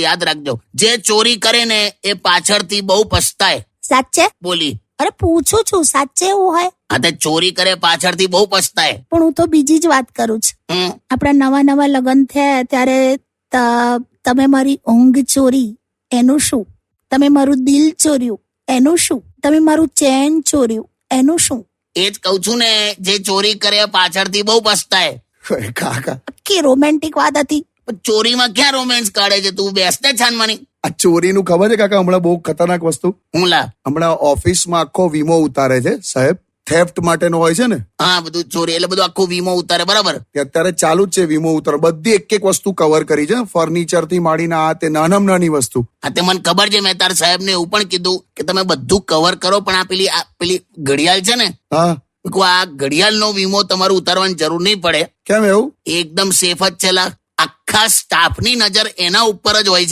યાદ રાખજો, જે ચોરી કરે ને એ પાછળથી બહુ પછતાય. સાચે? બોલી. અરે પૂછું છું, સાચે એવું હોય? હા, તે ચોરી કરે પાછળથી બહુ પછતાય. પણ હું તો બીજી જ વાત કરું છું. આપણા નવા નવા લગ્ન થયા ત્યારે તમે મારી ઊંઘ ચોરી, એનું શું? તમે મારું દિલ ચોર્યું, એનું શું? તમે મારું ચેન ચોર્યું, એનું શું? એ જ કઉ છું ને, જે ચોરી કરે પાછળથી બહુ પછતાય. કાકા કે રોમેન્ટિક વાત હતી. પણ ચોરીમાં ક્યાં રોમેન્સ કાઢે છે? તું બેસતે છાનમાની. આ ચોરીનું ખબર છે કાકા, હમણાં બહુ ખતરનાક વસ્તુ. હું લા? હમણાં ઓફિસમાં આખો વીમો ઉતારે છે સાહેબ, થેફ્ટ માટેનો હોય છે ને. હા, બધું ચોરી એટલે બધું આખું વીમો ઉતારે, બરાબર? તે અત્યારે ચાલુ જ છે વીમો ઉતાર, બધી એક એક વસ્તુ કવર કરી છે, ફર્નિચર થી માંડીને આ તે નાનામાં નાની વસ્તુ. હા, તે મને ખબર છે. મેં તાર સાહેબ ને એવું પણ કીધું કે તમે બધું કવર કરો, પણ આ પેલી ઘડિયાળ છે ને, હા, આ ઘડિયાળનો વીમો તમારે ઉતારવાની જરૂર નહીં પડે. કેમ એવું? એકદમ સેફ જ છે લા. આખા સ્ટાફની નજર એના ઉપર જ હોય છે.